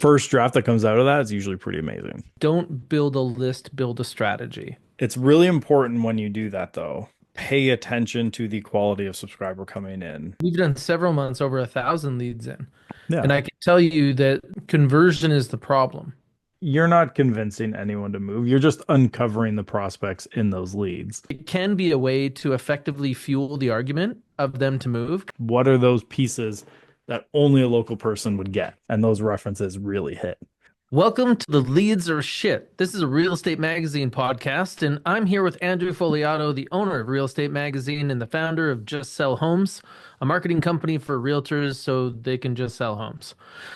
first draft that comes out of that is usually pretty amazing. Don't build a list, build a strategy. It's really important when you do that, though. Pay attention to the quality of subscriber coming in. We've done several months, over 1,000 leads in. And Yeah. I can tell you that conversion is the problem. You're not convincing anyone to move. You're just uncovering the prospects in those leads. It can be a way to effectively fuel the argument of them to move. What are those pieces that only a local person would get? And those references really hit. Welcome to the Leads Are Shit. This is a real estate magazine podcast, and I'm here with Andrew Foliato, the owner of Real Estate Magazine and the founder of Just Sell Homes, a marketing company for realtors so they can just sell homes.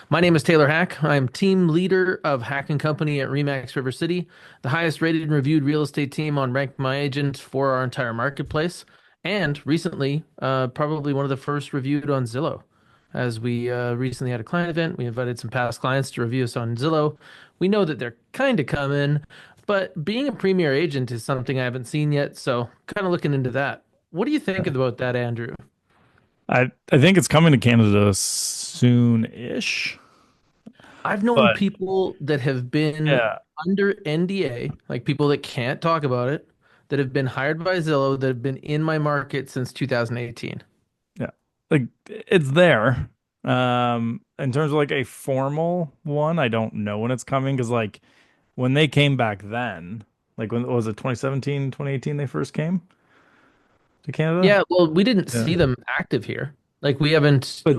My name is Taylor Hack. I'm team leader of Hack and Company at Remax River City, the highest rated and reviewed real estate team on Rank My Agent for our entire marketplace, and recently, probably one of the first reviewed on Zillow. As we recently had a client event, we invited some past clients to review us on Zillow. We know that they're kind of coming, but being a premier agent is something I haven't seen yet, so kind of looking into that. What do you think about that, Andrew? I think it's coming to Canada soon-ish. I've known But people that have been yeah, under NDA, like people that can't talk about it, that have been hired by Zillow, that have been in my market since 2018. yeah. Like it's there. In terms of like a formal one, I don't know when it's coming because like when they came back then, like when was it 2017, 2018 they first came to Canada? Yeah, well, we didn't Yeah. see them active here. Like we haven't, But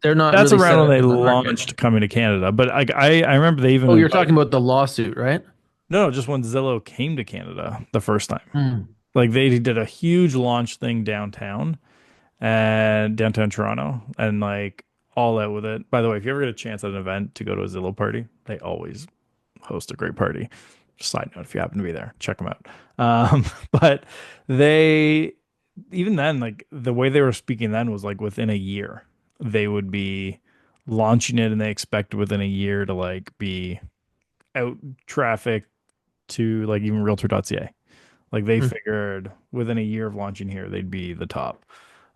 they're not that's really set around when up they in the market. launched coming to Canada. But like I remember they even Oh, you're invited talking about the lawsuit, right? no, just when Zillow came to Canada the first time. Hmm. Like they did a huge launch thing downtown and downtown Toronto and like all out with it. By the way, if you ever get a chance at an event to go to a Zillow party, they always host a great party. Just side note, if you happen to be there, check them out. But they, even then, like the way they were speaking then was like within a year, they would be launching it and they expect within a year to like be out traffic to like even realtor.ca. Like they Hmm. figured within a year of launching here, they'd be the top.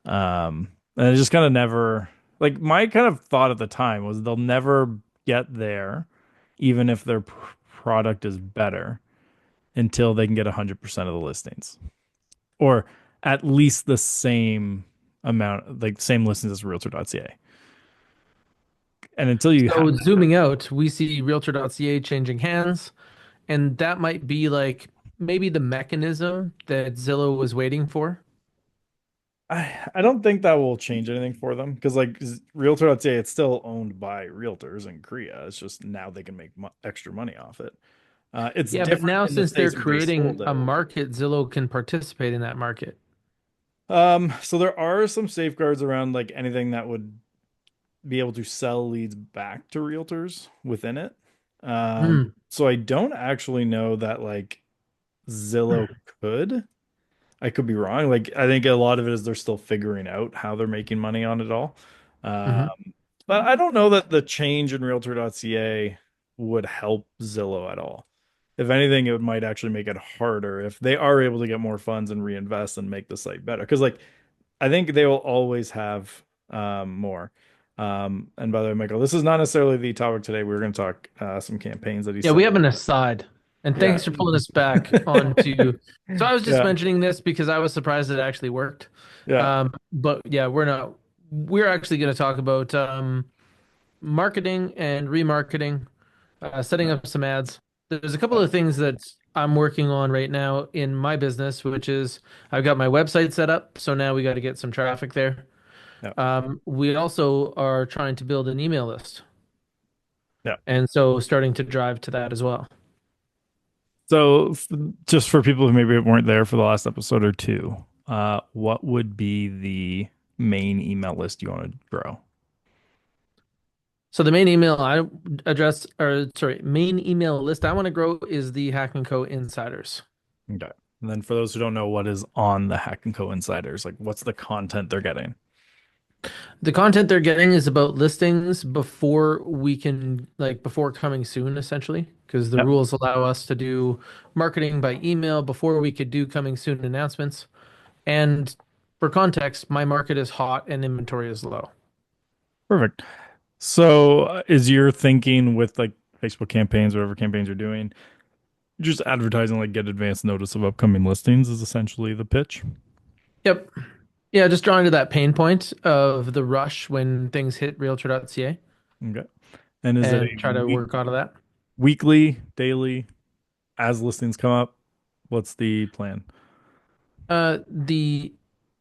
And it just kind of never like my kind of thought at the time was they'll never get there, even if their product is better, until they can get 100% of the listings, or at least the same amount, like same listings as Realtor.ca. And until you have, So zooming out, we see Realtor.ca changing hands, and that might be like maybe the mechanism that Zillow was waiting for. I don't think that will change anything for them because like Realtor.ca, it's still owned by realtors in Korea. It's just now they can make mo extra money off it. It's Yeah, but different now in the since they're states where they creating sold a out. market, Zillow can participate in that market. So there are some safeguards around like anything that would be able to sell leads back to realtors within it. Hmm. So I don't actually know that like Zillow could. I could be wrong. Like I think a lot of it is they're still figuring out how they're making money on it all. Hmm. But I don't know that the change in Realtor.ca would help Zillow at all. If anything, it might actually make it harder if they are able to get more funds and reinvest and make the site better. Because like I think they will always have more. And by the way, Michael, this is not necessarily the topic today. We are going to talk some campaigns that he Yeah, sent. we have an aside. And Yeah, thanks for pulling us back onto. So I was just yeah, mentioning this because I was surprised it actually worked. yeah. But yeah, we're not. We're actually going to talk about marketing and remarketing, setting up some ads. There's a couple of things that I'm working on right now in my business, which is I've got my website set up, so now we got to get some traffic there. Yeah, We also are trying to build an email list, yeah. and so starting to drive to that as well. So, just for people who maybe weren't there for the last episode or two, what would be the main email list you want to grow? So the main email I address, or sorry, main email list I want to grow is the Hack and Co insiders. Okay. And then for those who don't know what is on the Hack and Co Insiders, like what's the content they're getting? The content they're getting is about listings before we can, like, before coming soon, essentially, because the Yep. rules allow us to do marketing by email before we could do coming soon announcements. And for context, my market is hot and inventory is low. Perfect. So, is your thinking with like Facebook campaigns, whatever campaigns you're doing, just advertising like get advance notice of upcoming listings is essentially the pitch? Yep. Yeah, just drawing to that pain point of the rush when things hit realtor.ca Okay. And is it and a try to work out of that. weekly, daily, as listings come up? What's the plan? The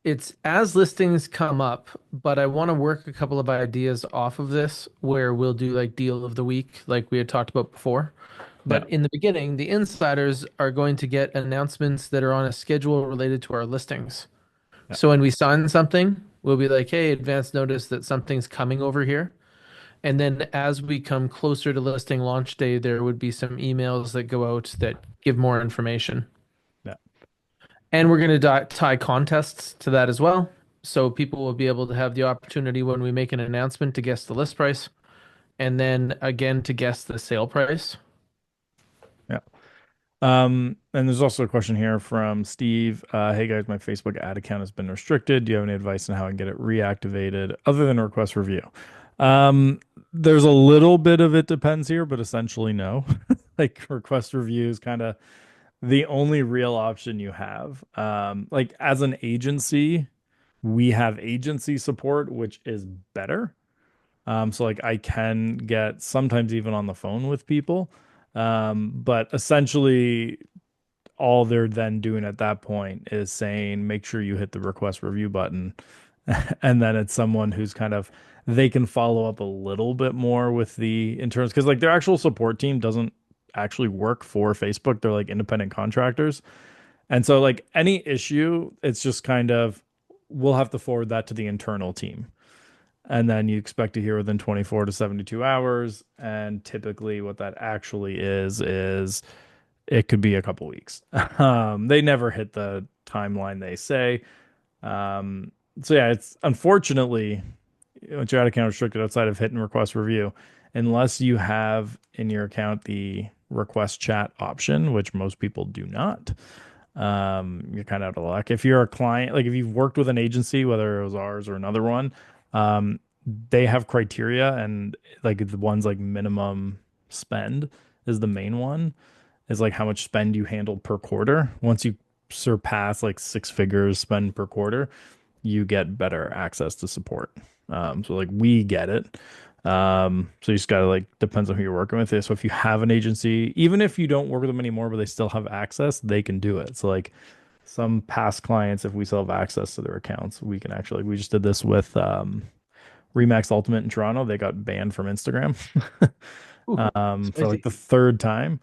it's as listings come up, but I want to work a couple of ideas off of this where we'll do like deal of the week, like we had talked about before. Yeah. But in the beginning, the insiders are going to get announcements that are on a schedule related to our listings. Yeah. So when we sign something, we'll be like, hey, advance notice that something's coming over here. And then as we come closer to listing launch day, there would be some emails that go out that give more information. Yeah. And we're going to tie contests to that as well. So people will be able to have the opportunity when we make an announcement to guess the list price and then again to guess the sale price. Yeah. And there's also a question here from Steve. Hey guys, my Facebook ad account has been restricted. Do you have any advice on how I can get it reactivated other than request review? Um, there's a little bit of it depends here, but essentially no. Like request review is kind of the only real option you have. Like as an agency, we have agency support, which is better. So like I can get sometimes even on the phone with people. But essentially all they're then doing at that point is saying, make sure you hit the request review button. And then it's someone who's kind of, they can follow up a little bit more with the interns because like their actual support team doesn't actually work for Facebook. They're like independent contractors. And so like any issue, it's just kind of, we'll have to forward that to the internal team. And then you expect to hear within 24 to 72 hours. And typically what that actually is it could be a couple weeks. They never hit the timeline they say. Um, so yeah, it's unfortunately once your ad account restricted outside of hit and request review, unless you have in your account the request chat option, which most people do not. You're kind of out of luck. If you're a client, like if you've worked with an agency, whether it was ours or another one, um, they have criteria and like the ones like minimum spend is the main one is like how much spend you handle per quarter. Once you surpass like six figures spend per quarter, you get better access to support. So like we get it. So you just gotta like depends on who you're working with. So if you have an agency, even if you don't work with them anymore, but they still have access, they can do it. So like some past clients, if we still have access to their accounts, we can actually we just did this with Remax Ultimate in Toronto. They got banned from Instagram Ooh, for like spicy. the third time.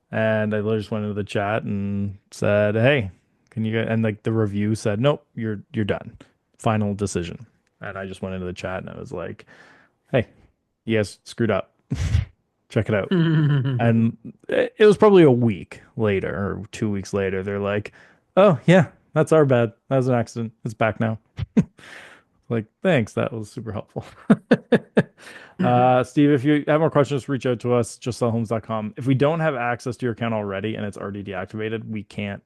And I literally just went into the chat and said, "Hey, can you get?" And like the review said, "Nope, you're done. Final decision." And I just went into the chat and I was like, "Hey, you guys screwed up. Check it out." And it was probably a week later or 2 weeks later. They're like, "Oh yeah, that's our bad. That was an accident. It's back now." Like, thanks. That was super helpful. Steve, if you have more questions, reach out to us, justsellhomes.com. If we don't have access to your account already and it's already deactivated, we can't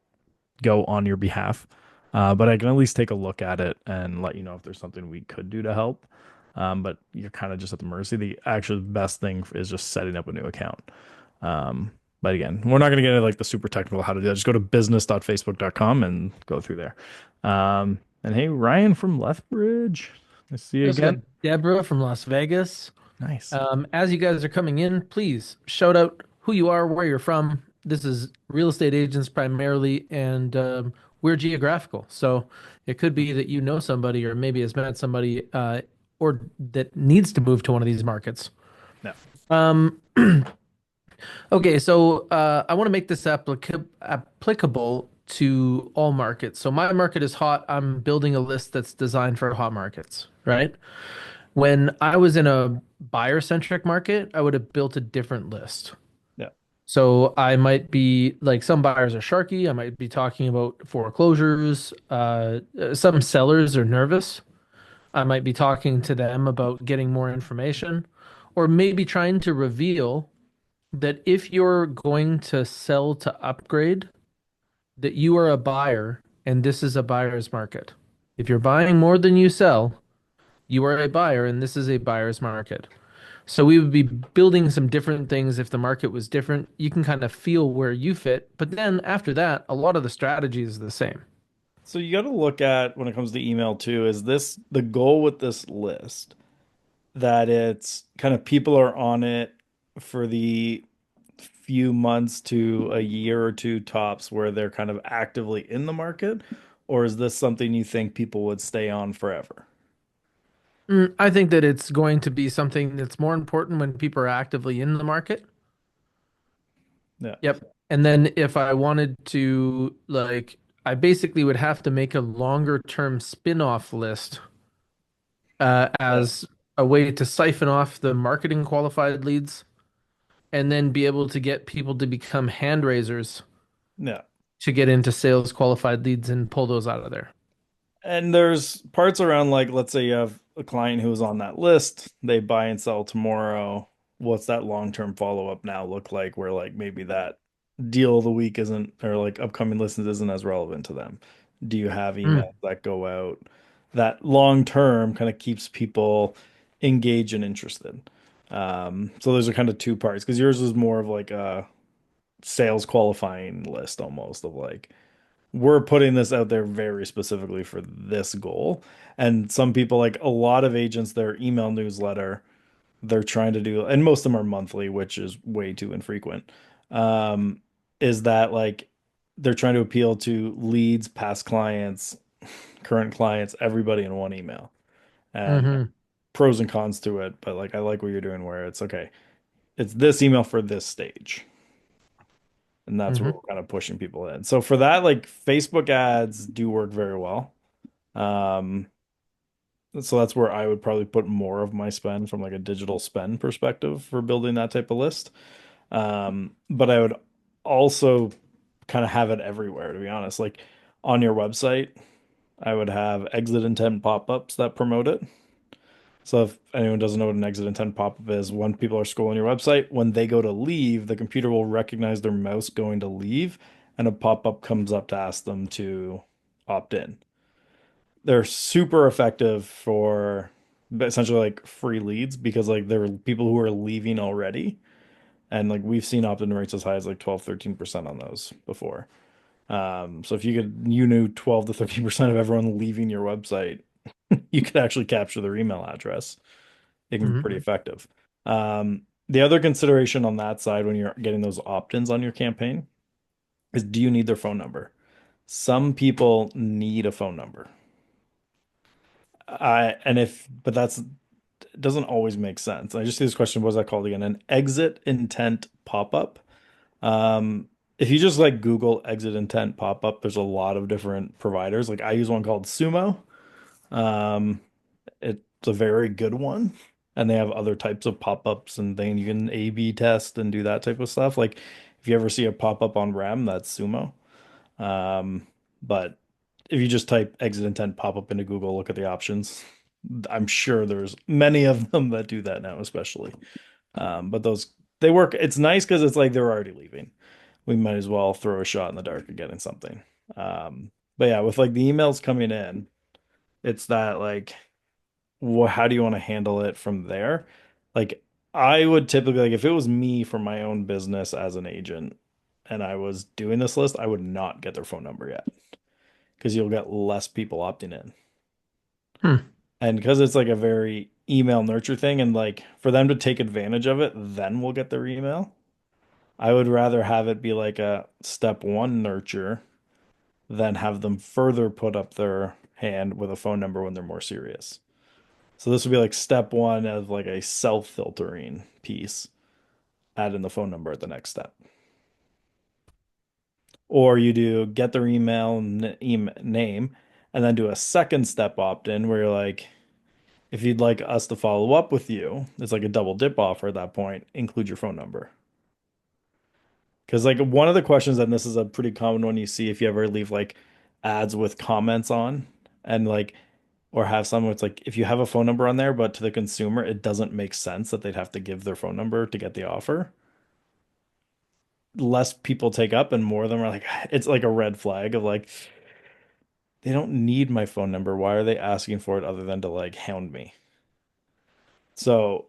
go on your behalf. But I can at least take a look at it and let you know if there's something we could do to help. But you're kind of just at the mercy. The actually best thing is just setting up a new account. But again, we're not going to get into like the super technical how to do that. Just go to business.facebook.com and go through there. And hey, Ryan from Lethbridge. I see you I also got again. Deborah from Las Vegas. Nice. As you guys are coming in, please shout out who you are, where you're from. This is real estate agents primarily, and we're geographical. So it could be that you know somebody or maybe has met somebody or that needs to move to one of these markets. No. Um, okay, so I want to make this applicable to all markets. So my market is hot. I'm building a list that's designed for hot markets, right? When I was in a buyer-centric market, I would have built a different list. Yeah. So I might be like some buyers are sharky. I might be talking about foreclosures. Some sellers are nervous. I might be talking to them about getting more information, or maybe trying to reveal that if you're going to sell to upgrade, that you are a buyer and this is a buyer's market. If you're buying more than you sell, you are a buyer and this is a buyer's market. So we would be building some different things if the market was different. You can kind of feel where you fit, but then after that, a lot of the strategy is the same. So you got to look at when it comes to email too, is this the goal with this list that it's kind of people are on it for the few months to a year or two tops where they're kind of actively in the market, or is this something you think people would stay on forever? I think that it's going to be something that's more important when people are actively in the market. Yeah. Yep. And then if I wanted to, like, I basically would have to make a longer term spin-off list Yeah. as a way to siphon off the marketing qualified leads and then be able to get people to become hand raisers Yeah. to get into sales qualified leads and pull those out of there. And there's parts around like let's say you have a client who's on that list, they buy and sell tomorrow. What's that long-term follow-up now look like where like maybe that deal of the week isn't or like upcoming listens isn't as relevant to them? Do you have emails Mm, that go out that long term kind of keeps people engaged and interested? So those are kind of two parts because yours is more of like a sales qualifying list almost of like we're putting this out there very specifically for this goal. And some people, like a lot of agents, their email newsletter, they're trying to do, and most of them are monthly, which is way too infrequent. Um, is that like they're trying to appeal to leads, past clients, current clients, everybody in one email. And hmm pros and cons to it, but like I like what you're doing where it's okay, it's this email for this stage. And that's where hmm we're kind of pushing people in. So for that, like Facebook ads do work very well. Um, so that's where I would probably put more of my spend from like a digital spend perspective for building that type of list. But I would also kind of have it everywhere, to be honest. Like on your website, I would have exit intent pop-ups that promote it. So if anyone doesn't know what an exit intent pop-up is, when people are scrolling your website, when they go to leave, the computer will recognize their mouse going to leave, and a pop-up comes up to ask them to opt in. They're super effective for essentially like free leads because like there are people who are leaving already. And like we've seen opt-in rates as high as like 12, 13% on those before. So if you knew 12 to 13% of everyone leaving your website, you could actually capture their email address. It can be hmm pretty effective. The other consideration on that side when you're getting those opt-ins on your campaign is do you need their phone number? Some people need a phone number. But that's it doesn't always make sense. I just see this question, what was that called again? An exit intent pop-up. If you just like Google exit intent pop-up, there's a lot of different providers. Like I use one called Sumo. Um, it's a very good one. And they have other types of pop-ups and things you can A/B test and do that type of stuff. Like if you ever see a pop-up on REM, that's Sumo. But if you just type exit intent pop-up into Google, look at the options. I'm sure there's many of them that do that now, especially. But those they work. It's nice because it's like they're already leaving. We might as well throw a shot in the dark at getting something. But yeah, with like the emails coming in, it's that like how do you want to handle it from there? Like I would typically like if it was me for my own business as an agent and I was doing this list, I would not get their phone number yet because you'll get less people opting in. Hmm. And because it's like a very email nurture thing and like for them to take advantage of it, then we'll get their email. I would rather have it be like a step one nurture than have them further put up their hand with a phone number when they're more serious. So this would be like step one of like a self-filtering piece, add in the phone number at the next step. Or you do get their name and then do a second step opt-in where you're like, if you'd like us to follow up with you, it's like a double dip offer at that point, include your phone number. Because like one of the questions, and this is a pretty common one you see if you ever leave like ads with comments on and like or have some where it's like if you have a phone number on there, but to the consumer, it doesn't make sense that they'd have to give their phone number to get the offer. Less people take up and more of them are like, it's like a red flag of like, they don't need my phone number. Why are they asking for it other than to like hound me? So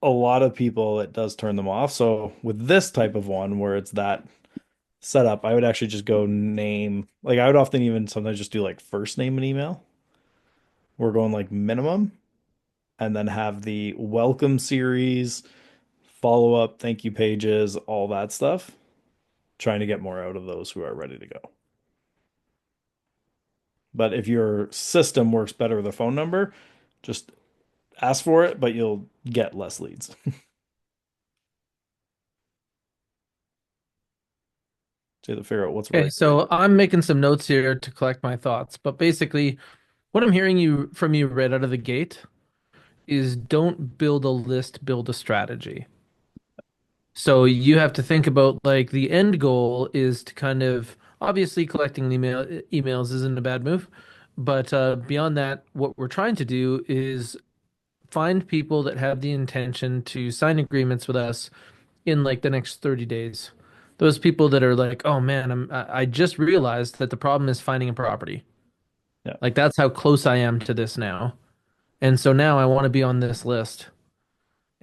a lot of people it does turn them off. So with this type of one where it's that setup, I would actually just go name, like I would often even sometimes just do like first name and email. We're going like minimum and then have the welcome series, follow up, thank you pages, all that stuff. Trying to get more out of those who are ready to go. But if your system works better with a phone number, just ask for it, but you'll get less leads. So you have to figure out what's Okay, right for you. so I'm making some notes here to collect my thoughts, but basically, what I'm hearing from you right out of the gate is don't build a list, build a strategy. So you have to think about like the end goal is to kind of obviously collecting emails isn't a bad move, but beyond that, what we're trying to do is find people that have the intention to sign agreements with us in like the next 30 days. Those people that are like, oh man, I just realized that the problem is finding a property. Yeah. Like that's how close I am to this now. And so now I want to be on this list.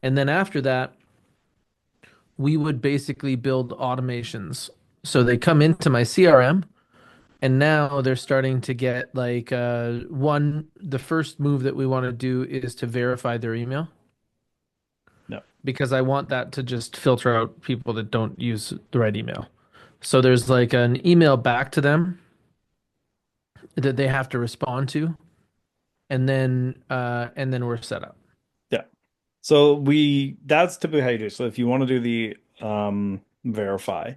And then after that, we would basically build automations. So they come into my CRM and now they're starting to get like the first move that we want to do is to verify their email No. because I want that to just filter out people that don't use the right email. So there's like an email back to them that they have to respond to and then we're set up. Yeah. So we that's typically how you do it. So if you want to do the verify,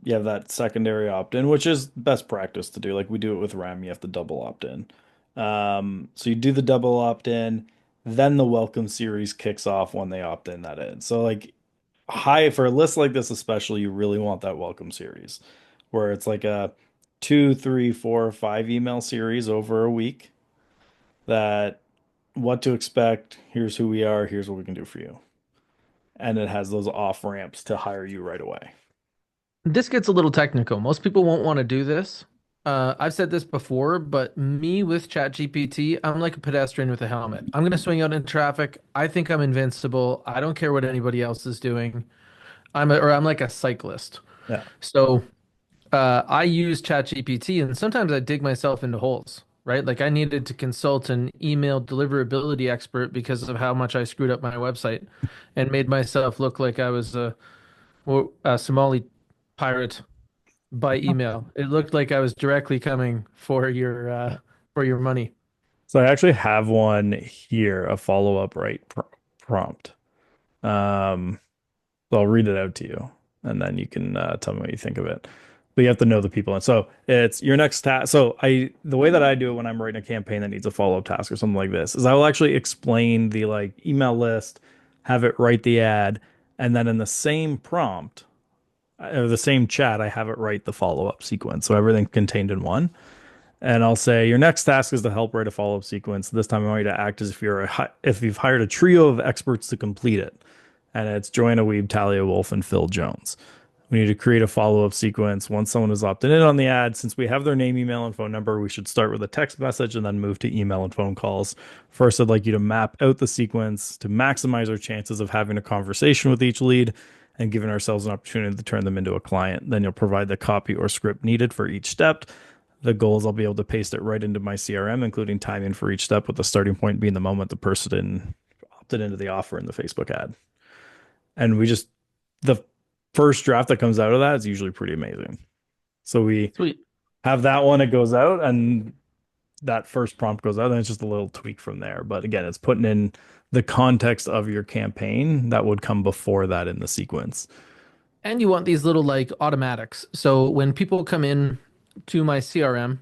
you have that secondary opt-in, which is best practice to do. Like we do it with REM, you have to double opt-in. So you do the double opt-in, then the welcome series kicks off when they opt in that in. So like high for a list like this, especially, you really want that welcome series where it's like a two, three, four, five email series over a week that what to expect, here's who we are, here's what we can do for you. And it has those off ramps to hire you right away. This gets a little technical. Most people won't want to do this. I've said this before, but me with ChatGPT, I'm like a pedestrian with a helmet. I'm gonna swing out in traffic. I think I'm invincible. I don't care what anybody else is doing. I'm like a cyclist. Yeah. So I use ChatGPT, and sometimes I dig myself into holes. Right? Like I needed to consult an email deliverability expert because of how much I screwed up my website and made myself look like I was a Somali pirate by email. It looked like I was directly coming for your money. So I actually have one here, a follow-up right prompt. Um, so I'll read it out to you, and then you can tell me what you think of it. But you have to know the people. And so it's your next task. So the way that I do it when I'm writing a campaign that needs a follow-up task or something like this is I will actually explain the like email list, have it write the ad, and then in the same prompt or the same chat, I have it write the follow-up sequence. So everything contained in one. And I'll say your next task is to help write a follow-up sequence. This time I want you to act as if if you've hired a trio of experts to complete it. And it's Joanna Weeb, Talia Wolf, and Phil Jones. We need to create a follow-up sequence once someone is opted in on the ad. Since we have their name, email, and phone number, we should start with a text message and then move to email and phone calls. First, I'd like you to map out the sequence to maximize our chances of having a conversation with each lead and giving ourselves an opportunity to turn them into a client. Then you'll provide the copy or script needed for each step. The goal is I'll be able to paste it right into my CRM, including timing for each step, with the starting point being the moment the person opted into the offer in the Facebook ad. And the first draft that comes out of that is usually pretty amazing. So we Sweet. have that one, it goes out, and that first prompt goes out, and it's just a little tweak from there. But again, it's putting in the context of your campaign that would come before that in the sequence. And you want these little like automatics. So when people come in to my CRM,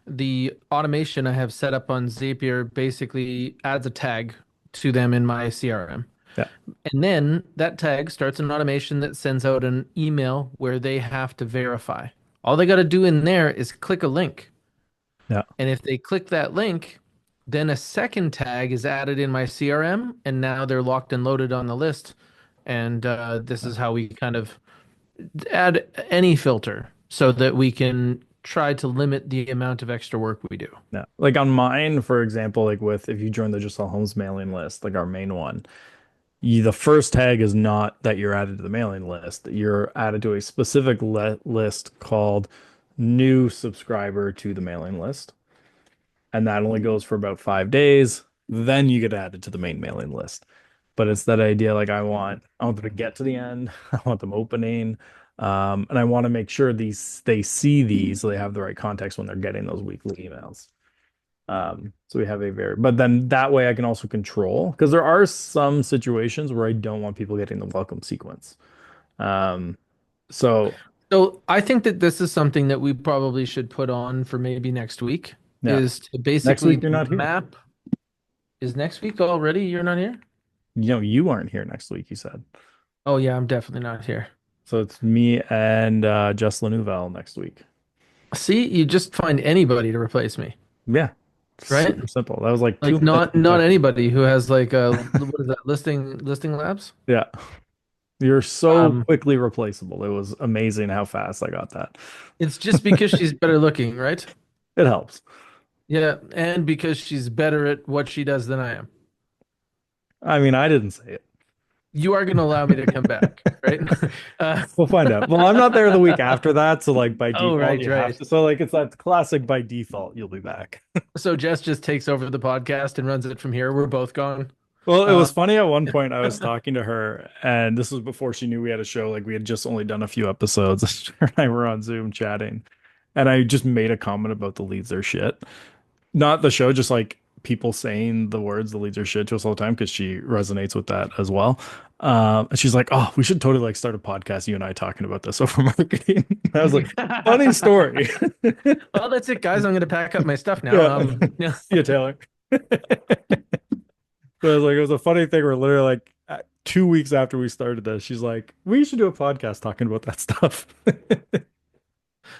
the automation I have set up on Zapier basically adds a tag to them in my CRM. Yeah, And then that tag starts an automation that sends out an email where they have to verify. All they got to do in there is click a link. yeah, And if they click that link, then a second tag is added in my CRM, and now they're locked and loaded on the list. And this is how we kind of add any filter so that we can try to limit the amount of extra work we do. yeah. Like on mine, for example, like with if you join the Just Sell Homes mailing list, like our main one. The first tag is not that you're added to the mailing list. You're added to a specific list called new subscriber to the mailing list. And that only goes for about 5 days. Then you get added to the main mailing list. But it's that idea like I want them to get to the end. I want them opening. And I want to make sure they see these so they have the right context when they're getting those weekly emails. So we have but then that way I can also control because there are some situations where I don't want people getting the welcome sequence. Um, so So I think that this is something that we probably should put on for maybe next week, yeah, is to next week basically you're not here. map. Is next week already? You're not here? You aren't here next week, you said. Oh yeah, I'm definitely not here. So it's me and Jess Nouvelle next week. See, you just find anybody to replace me, Yeah, right? super simple. That was like two Like minutes not from not texting. anybody who has like what is that, listing labs? Yeah, you're so Um, quickly replaceable. It was amazing how fast I got that. it's just because she's better looking, right? It helps. Yeah, and because she's better at what she does than I am. I mean, I didn't say You are going to allow me to come back, right? it. Uh, We'll find out. Well, I'm not there the week after that, so like by oh, default right, you have right. to. So like it's that classic by default you'll be back. So Jess just takes over the podcast and runs it from here. We're both gone. Well, it Uh, was funny at one point I was talking to her and this was before she knew we had a show. Like we had just only done a few episodes. Her and I were on Zoom chatting and I just made a comment about the leads are shit. Not the show, just like people saying the words the leads are shit to us all the time because she resonates with that as well. And she's like, "Oh, we should totally like start a podcast, you and I talking about this over marketing." I was like, "Funny story." well, that's it, guys. I'm going to pack up my stuff now. Yeah. Yeah. See you, Taylor. But it was like it was a funny thing where literally like 2 weeks after we started this, she's like, "We should do a podcast talking about that stuff."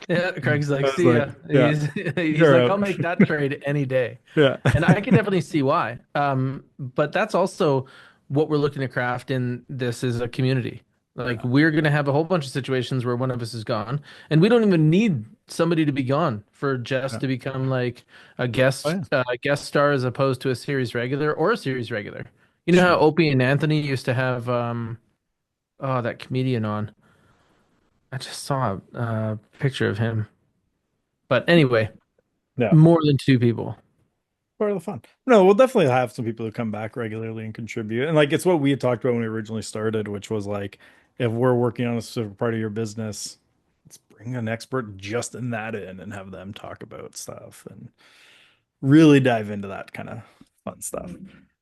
Yeah, Craig's I like, was see like, ya. "Yeah, He's you're like, I'll out." make that trade any day. Yeah. And I can definitely see why. But that's also what we're looking to craft in this is a community. Like Yeah. we're gonna have a whole bunch of situations where one of us is gone, and we don't even need somebody to be gone for Jess Yeah. to become like Oh yeah. a guest star as opposed to a series regular or a series regular. You know how True. Opie and Anthony used to have oh, that comedian on. I just saw a picture of him. But anyway, Yeah. more than two people. Part of the fun. No, we'll definitely have some people who come back regularly and contribute. And like it's what we had talked about when we originally started, which was like if we're working on a specific part of your business, let's bring an expert just in that in and have them talk about stuff and really dive into that kind of fun stuff.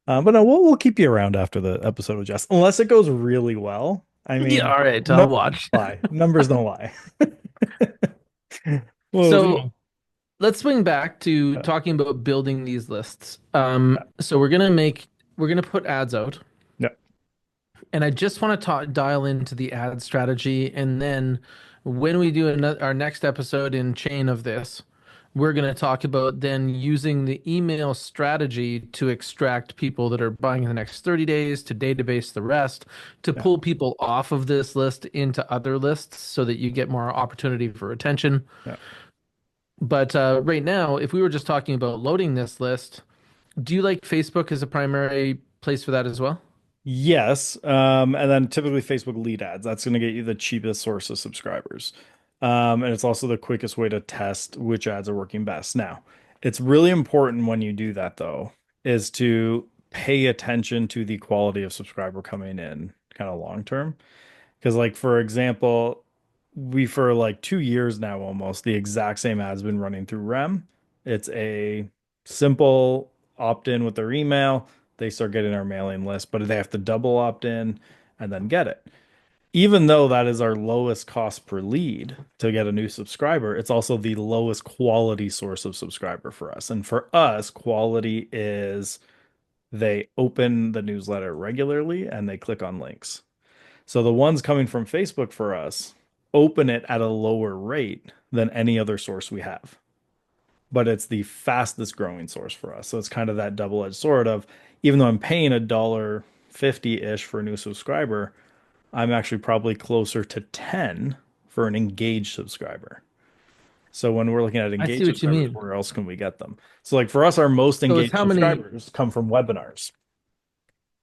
But no, we'll keep you around after the episode with Jess, unless it goes really well. I Yeah, mean, all right, I'll numbers watch. don't lie. Numbers don't lie. Well, So let's swing back to yeah, talking about building these lists. yeah, So we're gonna put ads out, yeah, and I just want to talk dial into the ad strategy, and then when we do our next episode in chain of this, we're gonna talk about then using the email strategy to extract people that are buying in the next 30 days to database the rest to yeah. pull people off of this list into other lists so that you get more opportunity for retention. Yeah. But right now, if we were just talking about loading this list, do you like Facebook as a primary place for that as well? Yes. And then typically Facebook lead ads. That's going to get you the cheapest source of subscribers. And it's also the quickest way to test which ads are working best. Now, it's really important when you do that, though, is to pay attention to the quality of subscriber coming in kind of long term. Because, like, for example, we for like 2 years now almost, the exact same ad's been running through REM. It's a simple opt-in with their email. They start getting our mailing list, but they have to double opt in and then get it. Even though that is our lowest cost per lead to get a new subscriber, it's also the lowest quality source of subscriber for us. And for us, quality is they open the newsletter regularly and they click on links. So the ones coming from Facebook for us open it at a lower rate than any other source we have. But it's the fastest growing source for us. So it's kind of that double-edged sword of even though I'm paying $1.50-ish for a new subscriber, I'm actually probably closer to 10 for an engaged subscriber. So when we're looking at I see engaged what you subscribers, mean. where else can we get them? So like for us, our most So it's engaged how many? subscribers come from webinars.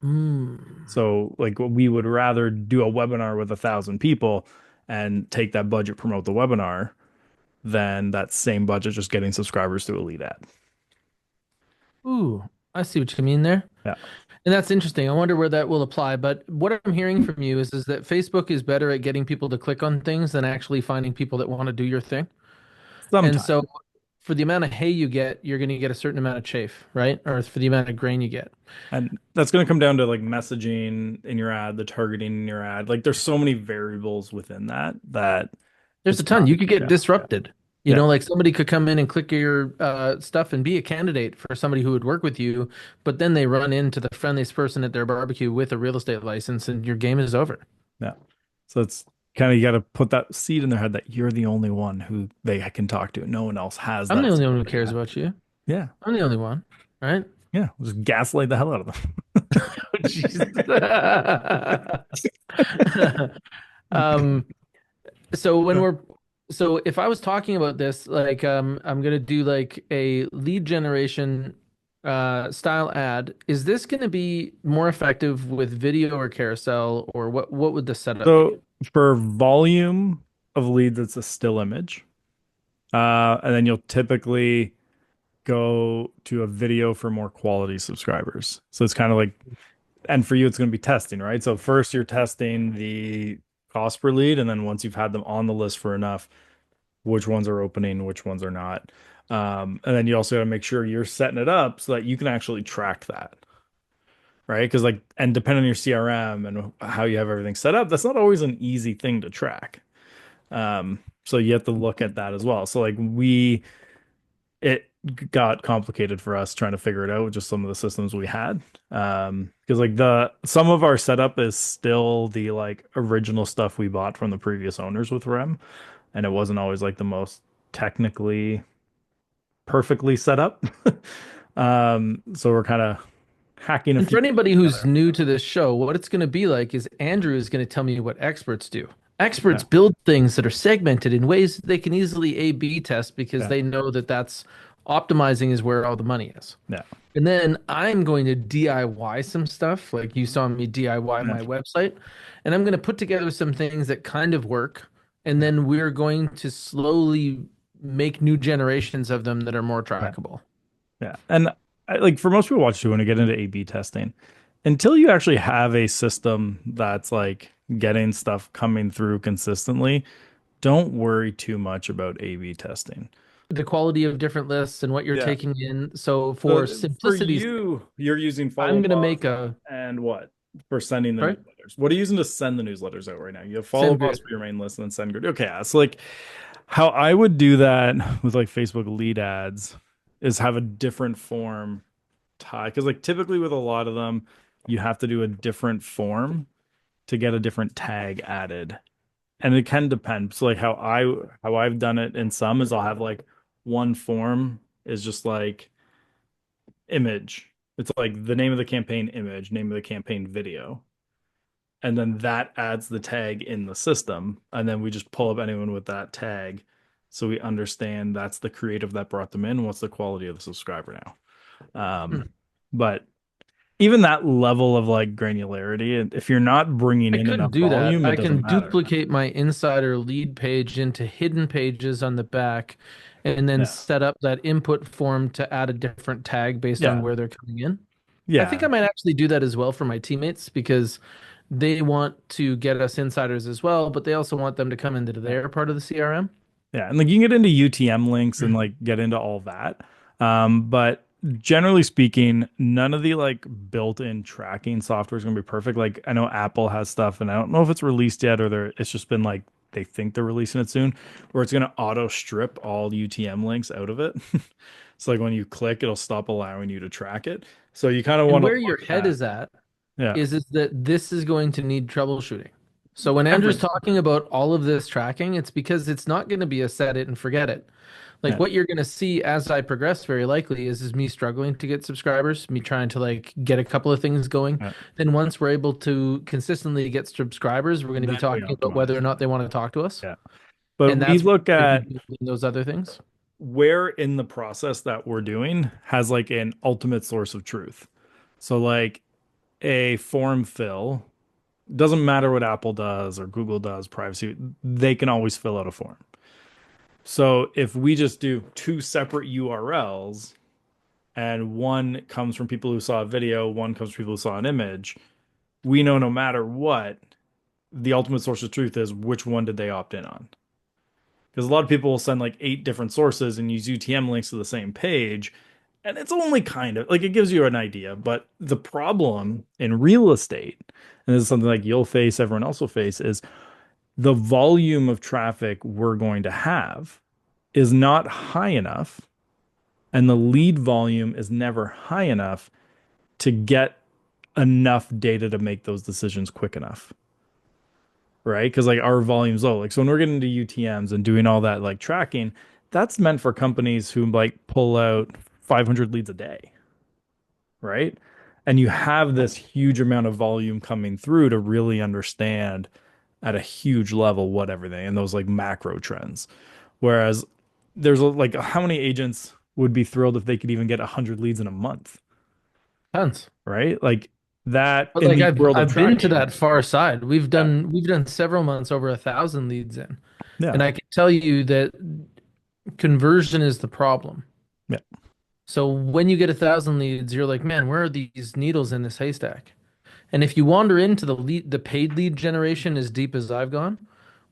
Mm. So like we would rather do a webinar with 1,000 people and take that budget, promote the webinar, than that same budget just getting subscribers through a lead ad. Ooh, I see what you mean there. Yeah. And that's interesting. I wonder where that will apply. But what I'm hearing from you is that Facebook is better at getting people to click on things than actually finding people that want to do your thing. And so Sometimes. for the amount of hay you get, you're going to get a certain amount of chafe, right? Or for the amount of grain you get. And that's going to come down to like messaging in your ad, the targeting in your ad. Like there's so many variables within that There's a it's ton. not, You could get yeah, disrupted. You yeah, know, like somebody could come in and click your stuff and be a candidate for somebody who would work with you, but then they run into the friendliest person at their barbecue with a real estate license and your game is over. yeah. So it's kind of, you got to put that seed in their head that you're the only one who they can talk to. No one else has I'm the that only same one who cares data. about you. Yeah. I'm the only one, right? Yeah. Just gaslight the hell out of them. Jesus. Um, so when we're so if I was talking about this, like I'm gonna do like a lead generation style ad, is this gonna be more effective with video or carousel or what would the setup be? So for volume of leads, it's a still image. And then you'll typically go to a video for more quality subscribers. So it's kind of like, and for you, it's going to be testing, right? So first you're testing the cost per lead, and then once you've had them on the list for enough, which ones are opening, which ones are not. And then you also got to make sure you're setting it up so that you can actually track that, right? Because like, and depending on your CRM and how you have everything set up, that's not always an easy thing to track. So you have to look at that as well. So like it got complicated for us trying to figure it out with just some of the systems we had. Because like some of our setup is still the like original stuff we bought from the previous owners with REM, and it wasn't always like the most technically perfectly set up. So we're kind of hacking a And few for anybody things who's together. new to this show, what it's going to be like is Andrew is going to tell me what experts do. Yeah, Experts build things that are segmented in ways that they can easily A/B test because yeah, they know that that's optimizing is where all the money is. yeah, And then I'm going to DIY some stuff, like you saw me DIY yeah, my website, and I'm going to put together some things that kind of work, and then we're going to slowly make new generations of them that are more yeah. trackable. Yeah. And like for most people watch too, when they get into A/B testing, until you actually have a system that's like getting stuff coming through consistently, don't worry too much about A/B testing. The quality of different lists and what you're Yeah. taking in. So for So for simplicity's sake, you, you're using I'm follow going to boss make a and what for sending the sorry, newsletters? What are you using to send the newsletters out right now? You have follow boss SendGrid. for your main list and then send grid. Okay, yeah. So like how I would do that with like Facebook lead ads is have a different form tie because like typically with a lot of them you have to do a different form to get a different tag added, and it can depend. So like how I've done it in some is I'll have like one form is just like image, it's like the name of the campaign image, name of the campaign video, and then that adds the tag in the system, and then we just pull up anyone with that tag so we understand that's the creative that brought them in, what's the quality of the subscriber now. But even that level of like granularity, if you're not bringing I in could enough do that. volume, it I doesn't can matter. duplicate my insider lead page into hidden pages on the back and then Yeah. set up that input form to add a different tag based on Yeah. where they're coming in. I think Yeah. I might actually do that as well for my teammates because they want to get us insiders as well, but they also want them to come into Yeah. their part of the CRM. Yeah. And like you can get into UTM links and like get into all that. But generally speaking, none of the like built-in tracking software is going to be perfect. Like I know Apple has stuff, and I don't know if it's released yet or it's just been like they think they're releasing it soon, where it's going to auto strip all UTM links out of it. So like when you click, it'll stop allowing you to track it. So you kind of And want to where look your head at, is at yeah, is that this is going to need troubleshooting. So when Andrew's everything. talking about all of this tracking, it's because it's not going to be a set it and forget it. Like Yeah. what you're going to see as I progress very likely is me struggling to get subscribers, me trying to like get a couple of things going. Yeah. Then once we're able to consistently get subscribers, we're going to be Then we talking about whether optimize. or not they want to talk to us. Yeah. But And we that's when look we're going to at be building those other things. where in the process that we're doing has like an ultimate source of truth. So like a form fill, doesn't matter what Apple does or Google does, privacy, they can always fill out a form. So if we just do two separate URLs and one comes from people who saw a video, one comes from people who saw an image, we know no matter what, the ultimate source of truth is which one did they opt in on. Because a lot of people will send like 8 different sources and use UTM links to the same page. And it's only kind of like it gives you an idea. But the problem in real estate, and this is something like you'll face, everyone else will face, is the volume of traffic we're going to have is not high enough. And the lead volume is never high enough to get enough data to make those decisions quick enough. Right? Because like our volume's low. Like so when we're getting into UTMs and doing all that like tracking, that's meant for companies who like pull out 500 leads a day, right? And you have this huge amount of volume coming through to really understand at a huge level what everything and those like macro trends. Whereas like how many agents would be thrilled if they could even get 100 leads in a month, Tons. right? Like that But in like the world of I've been to tracking. that far side. Yeah. We've done several months over 1,000 leads in, and Yeah. I can tell you that conversion is the problem. Yeah. So when you get 1,000 leads, you're like, man, where are these needles in this haystack? And if you wander into the paid lead generation as deep as I've gone,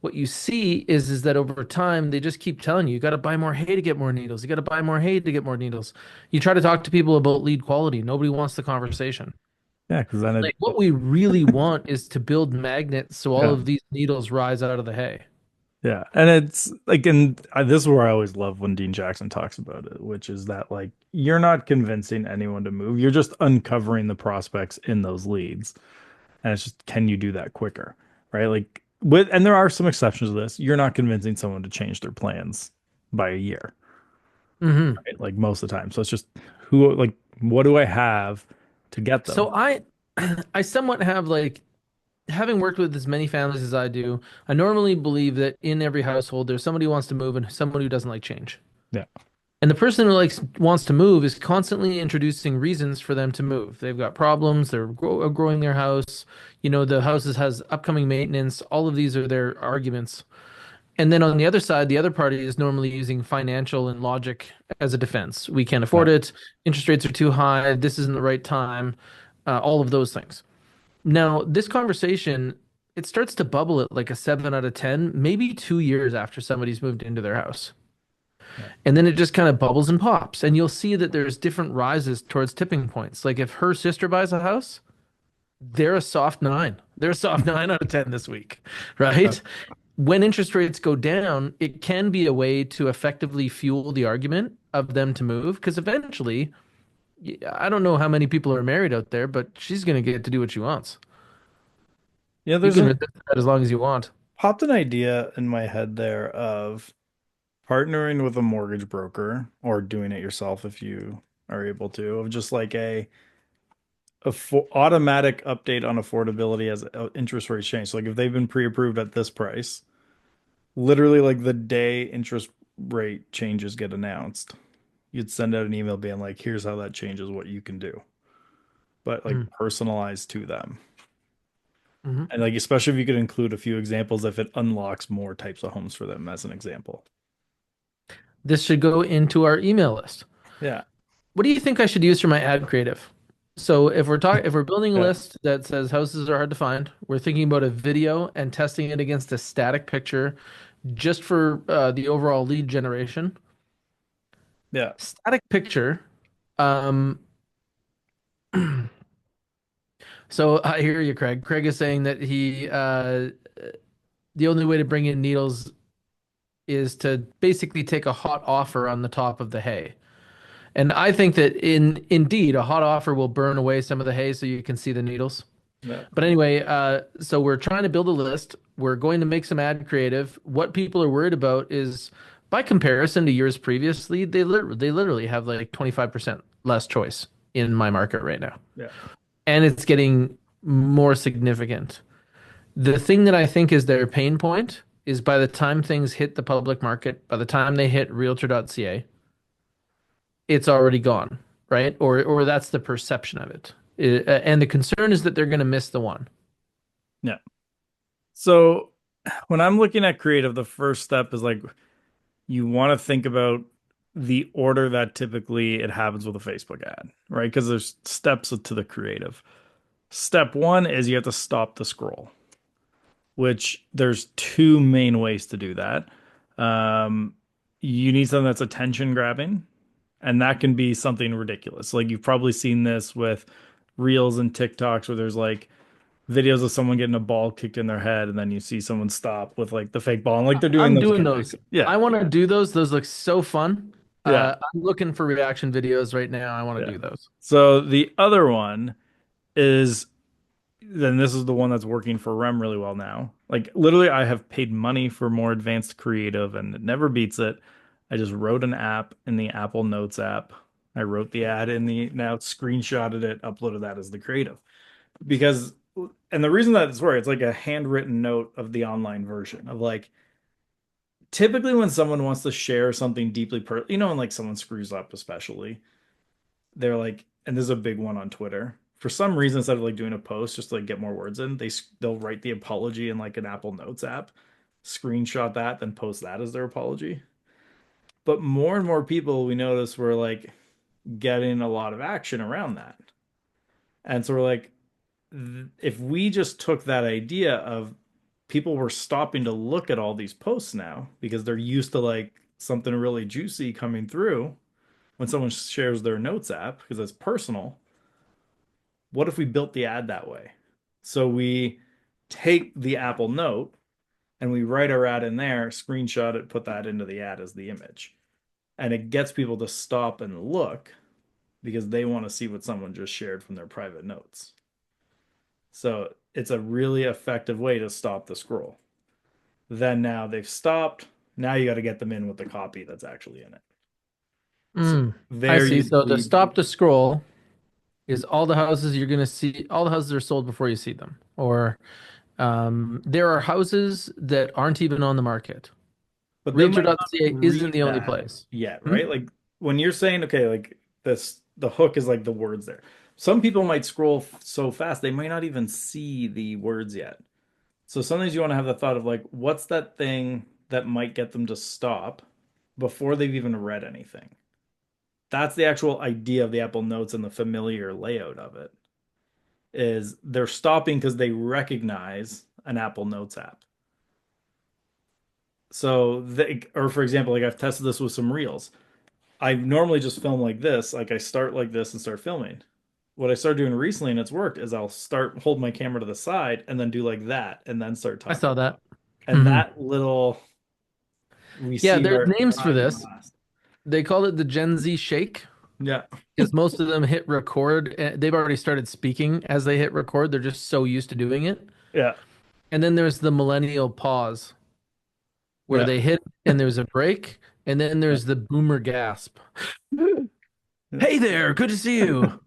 what you see is that over time they just keep telling you, you got to buy more hay to get more needles. You got to buy more hay to get more needles. You try to talk to people about lead quality, nobody wants the conversation. Yeah. Because then Like what we really want is to build magnets so all yeah. of these needles rise out of the hay. Yeah, and it's like, and this is where I always love when Dean Jackson talks about it, which is that like you're not convincing anyone to move, you're just uncovering the prospects in those leads, and it's just can you do that quicker, right? Like and there are some exceptions to this. You're not convincing someone to change their plans by a year, Hmm. right? Like most of the time. So it's just who like what do I have to get them? So I somewhat have like having worked with as many families as I do, I normally believe that in every household there's somebody who wants to move and somebody who doesn't like change. Yeah, And the person who likes wants to move is constantly introducing reasons for them to move. They've got problems, they're growing their house, the house has upcoming maintenance, all of these are their arguments. And then on the other side, the other party is normally using financial and logic as a defense. We can't yeah, afford it, interest rates are too high, this isn't the right time, all of those things. Now, this conversation, it starts to bubble at like a 7 out of 10, maybe 2 years after somebody's moved into their house. yeah, And then it just kind of bubbles and pops. And you'll see that there's different rises towards tipping points. Like if her sister buys a house, they're a soft 9. They're a soft 9 out of 10 this week, yeah. right? When interest rates go down, it can be a way to effectively fuel the argument of them to move because eventually, I don't know how many people are married out there, but she's going to get to do what she wants. Yeah, You there's can a resist that as long as you want. popped an idea in my head there of partnering with a mortgage broker or doing it yourself if you are able to, of just like a automatic update on affordability as interest rates change. So like if they've been pre-approved at this price, literally like the day interest rate changes get announced, you'd send out an email being like, here's how that changes what you can do, but like personalized to them. Mm-hmm. And like especially if you could include a few examples if it unlocks more types of homes for them as an example. This should go into our email list. Yeah. What do you think I should use for my ad creative? So if we're building a Yeah. list that says houses are hard to find, we're thinking about a video and testing it against a static picture just for the overall lead generation. Yeah. Static picture. Um, so I hear you, Craig. Craig is saying that the only way to bring in needles is to basically take a hot offer on the top of the hay. And I think that indeed a hot offer will burn away some of the hay so you can see the needles. Yeah. But anyway, so we're trying to build a list. We're going to make some ad creative. What people are worried about is by comparison to years previously, they literally have like 25% less choice in my market right now. Yeah. And it's getting more significant. The thing that I think is their pain point is by the time things hit the public market, by the time they hit realtor.ca, it's already gone, right? Or that's the perception of it. And the concern is that they're going to miss the one. Yeah. So when I'm looking at creative, the first step is like you want to think about the order that typically it happens with a Facebook ad, right? Because there's steps to the creative. Step one is you have to stop the scroll, which there's two main ways to do that. Um, you need something that's attention grabbing, and that can be something ridiculous. Like you've probably seen this with Reels and TikToks where there's like videos of someone getting a ball kicked in their head, and then you see someone stop with like the fake ball, and like they're doing I'm those doing gimmick. those. Yeah, I want to do those. Those look so fun. yeah, I'm looking for reaction videos right now. I want to yeah. do those. So the other one is then this is the one that's working for REM really well now. Like literally, I have paid money for more advanced creative, and it never beats it. I just wrote an app in the Apple Notes app. I wrote the ad in the now screenshotted it, uploaded that as the creative. Because and the reason that it's where it's like a handwritten note of the online version of like typically when someone wants to share something deeply and like someone screws up especially they're like, and this is a big one on Twitter. For some reason, instead of like doing a post just to like get more words in, they'll write the apology in like an Apple Notes app, screenshot that, then post that as their apology. But more and more people we notice were like getting a lot of action around that. And so we're like, if we just took that idea of people were stopping to look at all these posts now because they're used to like something really juicy coming through when someone shares their notes app because it's personal. What if we built the ad that way? So we take the Apple Note and we write our ad in there, screenshot it, put that into the ad as the image. And it gets people to stop and look because they want to see what someone just shared from their private notes. So it's a really effective way to stop the scroll. Then now they've stopped. Now you got to get them in with the copy that's actually in it. So I there see. you So to lead stop the people. scroll is all the houses you're going to see, all the houses are sold before you see them. Or there are houses that aren't even on the market. But they might not Realtor.ca isn't read the only that place. yet, Hmm? right? Like when you're saying, okay, like this, the hook is like the words there. Some people might scroll so fast they might not even see the words yet. So sometimes you want to have the thought of like, what's that thing that might get them to stop before they've even read anything? That's the actual idea of the Apple Notes and the familiar layout of it is they're stopping because they recognize an Apple Notes app. So they, or for example, like I've tested this with some reels. I normally just film like this. Like I start like this and start filming. What I started doing recently and it's worked is I'll start hold my camera to the side and then do like that and then start I talking. saw that. And Hmm. that little we Yeah, see there's our names for time this. last. They call it the Gen Z shake Yeah. because most of them hit record. They've already started speaking as they hit record. They're just so used to doing it. Yeah. And then there's the millennial pause where Yeah. they hit and there's a break. And then Yeah. there's the boomer gasp. Yeah. Hey there, good to see you.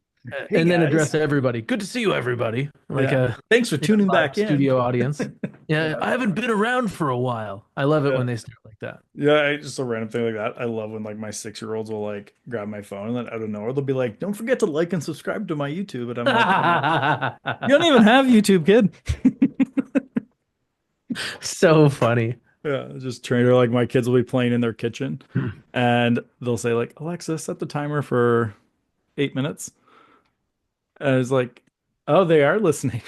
Hey And then guys. address everybody. Good to see you, everybody. Like Yeah. a Thanks for tuning live back in. studio audience. Yeah, Yeah. I haven't been around for a while. I love it Yeah. when they start like that. Yeah, just a random thing like that. I love when like my 6-year-olds will like grab my phone and then out of nowhere they'll be like, "Don't forget to like and subscribe to my YouTube." And I'm like, "You don't even have YouTube, kid." So funny. Yeah, just trainer like my kids will be playing in their kitchen and they'll say like, "Alexa, set the timer for 8 minutes." And it's like, "Oh, they are listening."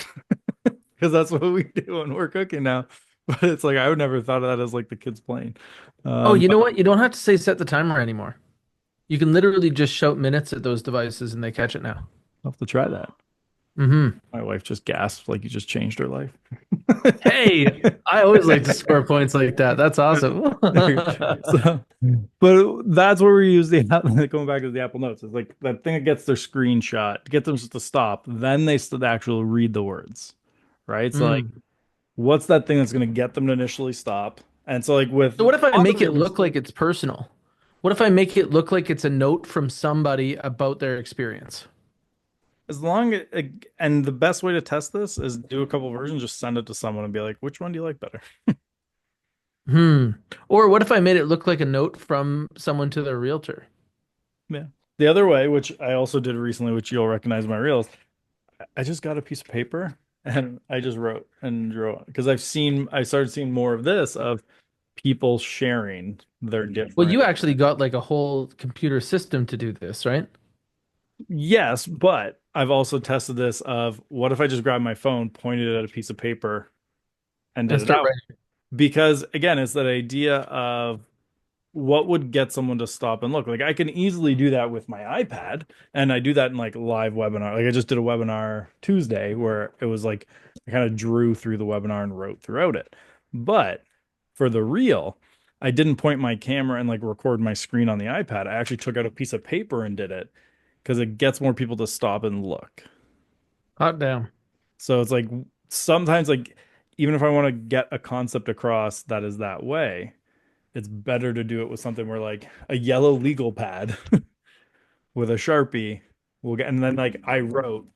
Because that's what we do when we're cooking now. But it's like I would never thought of that as like the kids playing. Oh, you But know what? You don't have to say set the timer anymore. You can literally just shout minutes at those devices and they catch it now. I'll have to try that. Hmm. My wife just gasped like you just changed her life. Hey, I always like to score points like that. That's awesome. So, but that's where we use the going back to the Apple Notes. It's like that thing that gets their screenshot, to get them just to stop. Then they actually read the words, right? So like, Mm. what's that thing that's going to get them to initially stop? And so like with So what if I a lot of make it reels, look like it's personal? What if I make it look like it's a note from somebody about their experience? as long as, and the best way to test this is do a couple versions, just send it to someone and be like, which one do you like better? Hmm. Or what if I made it look like a note from someone to their realtor? Yeah. The other way, which I also did recently, which you'll recognize in my reels, I just got a piece of paper and I just wrote and drew because I started seeing more of this of people sharing their Well, different. you actually got like a whole computer system to do this, right? Yes, but I've also tested this of what if I just grabbed my phone, pointed it at a piece of paper, and And did it start out? writing. Because again, it's that idea of what would get someone to stop and look. Like I can easily do that with my iPad, and I do that in like live webinar. Like I just did a webinar Tuesday where it was like I kind of drew through the webinar and wrote throughout it. But for the real, I didn't point my camera and like record my screen on the iPad. I actually took out a piece of paper and did it because it gets more people to stop and look. Hot damn. So it's like sometimes like even if I want to get a concept across that is that way, it's better to do it with something where like a yellow legal pad with a Sharpie will get, and then like I wrote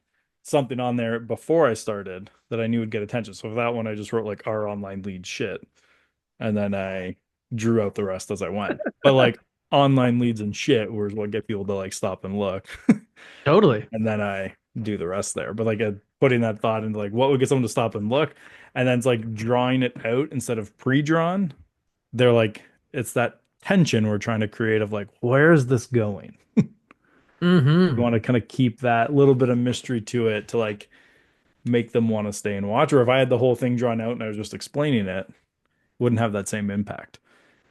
something on there before I started that I knew would get attention. So for that one, I just wrote like our online lead shit, and then I drew out the rest as I went. But like online leads and shit was what get people to like stop and look, Totally. and then I do the rest there. But like putting that thought into like what would get someone to stop and look, and then it's like drawing it out instead of pre-drawn. They're like it's that tension we're trying to create of like where's this going. You Mm-hmm. want to kind of keep that little bit of mystery to it to like make them want to stay and watch. Or if I had the whole thing drawn out and I was just explaining it, wouldn't have that same impact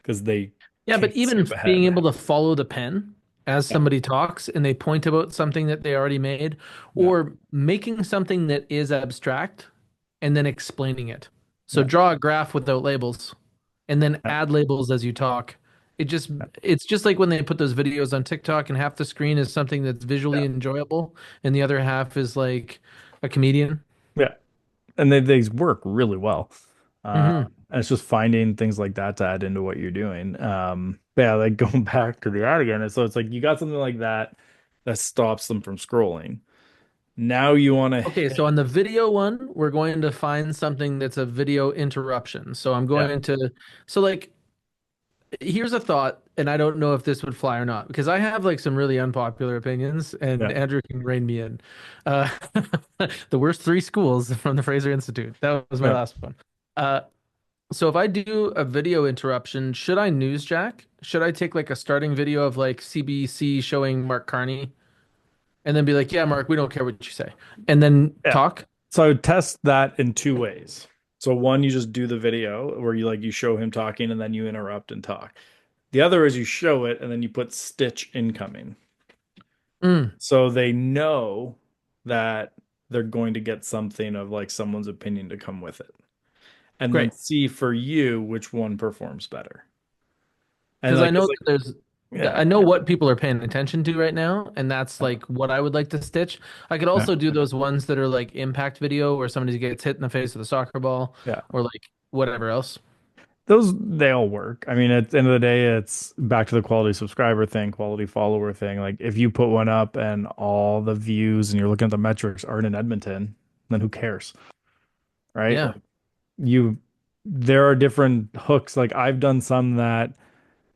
because they Yeah, but can't even skip being ahead. able to follow the pen as Yeah, somebody talks and they point about something that they already made, yeah, or making something that is abstract and then explaining it. So yeah, draw a graph without labels and then yeah, add labels as you talk. It just yeah, it's just like when they put those videos on TikTok and half the screen is something that's visually yeah. enjoyable and the other half is like a comedian. Yeah. And they work really well. Hmm. And it's just finding things like that to add into what you're doing. But yeah, like going back to the ad again. And so it's like you got something like that that stops them from scrolling. Now you want to Okay, so hit. on the video one, we're going to find something that's a video interruption. So I'm Yeah, going to, so like, here's a thought, and I don't know if this would fly or not, because I have like some really unpopular opinions, and yeah, Andrew can rein me in. Uh, the worst three schools from the Fraser Institute. That was my yeah. last one. Uh, so if I do a video interruption, should I newsjack? Should I take like a starting video of like CBC showing Mark Carney and then be like, yeah, Mark, we don't care what you say, and then Yeah. talk? So I would test that in two ways. So one, you just do the video where you like you show him talking and then you interrupt and talk. The other is you show it and then you put stitch incoming. Mm, So they know that they're going to get something of like someone's opinion to come with it. And then great. see for you which one performs better. And Because I like know it's that like there's, yeah. I know what people are paying attention to right now, and that's like what I would like to stitch. I could Yeah. also do those ones that are like impact video where somebody gets hit in the face with a soccer ball Yeah. or like whatever else. Those they all work. I mean, at the end of the day, it's back to the quality subscriber thing, quality follower thing. Like if you put one up and all the views and you're looking at the metrics aren't in Edmonton, then who cares? Right? Yeah. Like you there are different hooks. Like I've done some that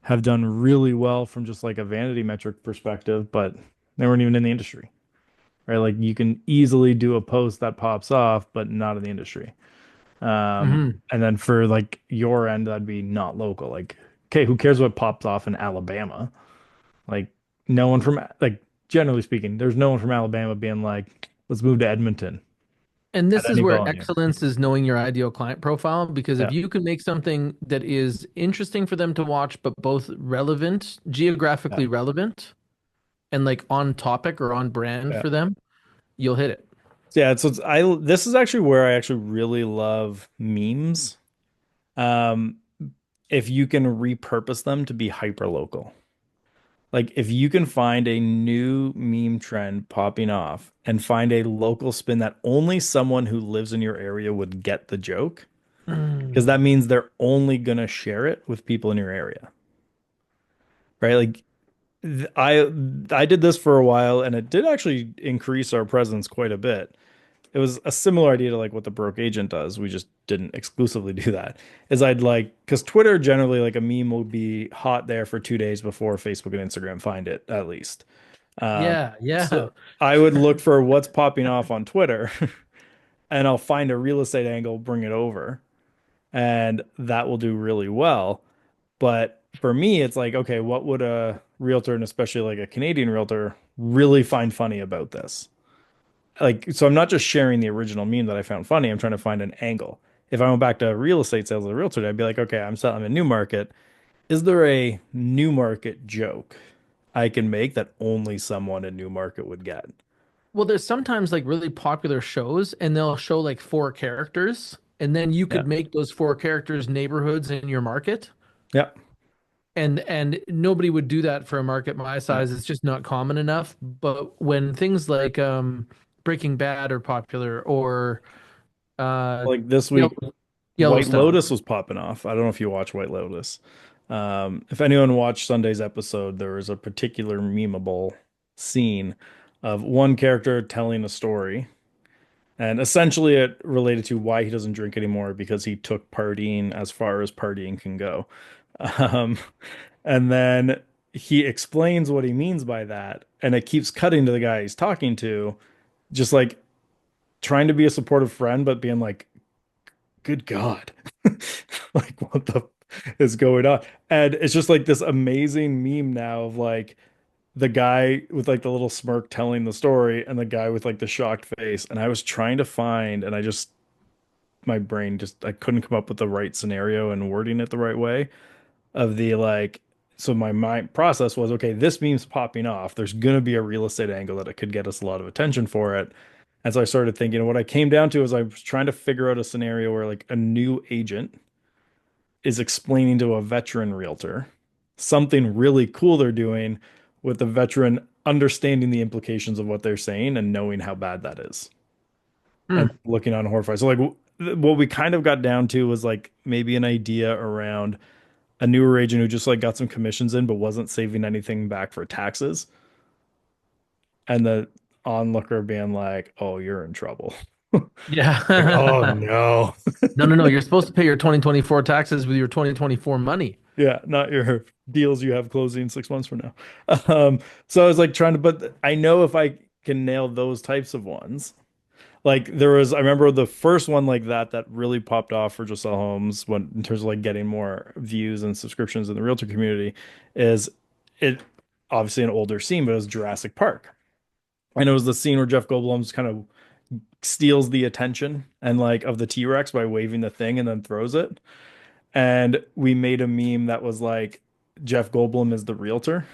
have done really well from just like a vanity metric perspective, but they weren't even in the industry. Right? Like you can easily do a post that pops off, but not in the industry. Hmm. And then for like your end, that'd be not local. Like, okay, who cares what pops off in Alabama? Like, no one from like generally speaking, there's no one from Alabama being like, let's move to Edmonton And at this is any where volume. excellence is knowing your ideal client profile, because if Yeah, you can make something that is interesting for them to watch, but both relevant, yeah, geographically relevant, and like on topic or on brand yeah. for them, you'll hit it. Yeah, so it's I this is actually where I actually really love memes. Um, if you can repurpose them to be hyper local. Like if you can find a new meme trend popping off and find a local spin that only someone who lives in your area would get the joke, because Mm. that means they're only gonna share it with people in your area, right? Like I did this for a while and it did actually increase our presence quite a bit. It was a similar idea to like what the broke agent does. We just didn't exclusively do that. Is I'd like because Twitter generally like a meme will be hot there for 2 days before Facebook and Instagram find it at least. Yeah, So yeah. I would look for what's popping off on Twitter and I'll find a real estate angle, bring it over, and that will do really well. But for me, it's like, okay, what would a realtor and especially like a Canadian realtor really find funny about this? Like, so I'm not just sharing the original meme that I found funny. I'm trying to find an angle. If I went back to real estate sales as a realtor, I'd be like, okay, I'm selling a new market. Is there a new market joke I can make that only someone in new market would get? Well, there's sometimes like really popular shows and they'll show like four characters and then you Yeah. could make those four characters neighborhoods in your market. Yeah. And nobody would do that for a market my Yeah. size. It's just not common enough. But when things like Breaking Bad are popular or uh Like this week, Yellow, White Yellowstone. Lotus was popping off. I don't know if you watch White Lotus. If anyone watched Sunday's episode, there was a particular memeable scene of one character telling a story. And essentially, it related to why he doesn't drink anymore because he took partying as far as partying can go. Um, and then he explains what he means by that. And it keeps cutting to the guy he's talking to, just like trying to be a supportive friend, but being like, good God, like what the is going on? And it's just like this amazing meme now of like the guy with like the little smirk telling the story and the guy with like the shocked face. And I was trying to find, and I just my brain just I couldn't come up with the right scenario and wording it the right way of the like so my mind process was okay, this meme's popping off. There's gonna be a real estate angle that it could get us a lot of attention for it. And so I started thinking, and what I came down to is I was trying to figure out a scenario where like a new agent is explaining to a veteran realtor something really cool they're doing with the veteran understanding the implications of what they're saying and knowing how bad that is and Hmm. looking on horrified. So like what we kind of got down to was like maybe an idea around a newer agent who just like got some commissions in but wasn't saving anything back for taxes, and the onlooker being like, "Oh, you're in trouble." Like, oh Yeah. no. No, no, no. You're supposed to pay your 2024 taxes with your 2024 money. Yeah, not your deals you have closing 6 months from now. So I was like trying to, but I know if I can nail those types of ones. Like there was, I remember the first one like that really popped off for Giselle Holmes when in terms of like getting more views and subscriptions in the realtor community is it obviously an older scene, but it was Jurassic Park. And it was the scene where Jeff Goldblum's kind of steals the attention and like of the T-Rex by waving the thing and then throws it. And we made a meme that was like Jeff Goldblum is the realtor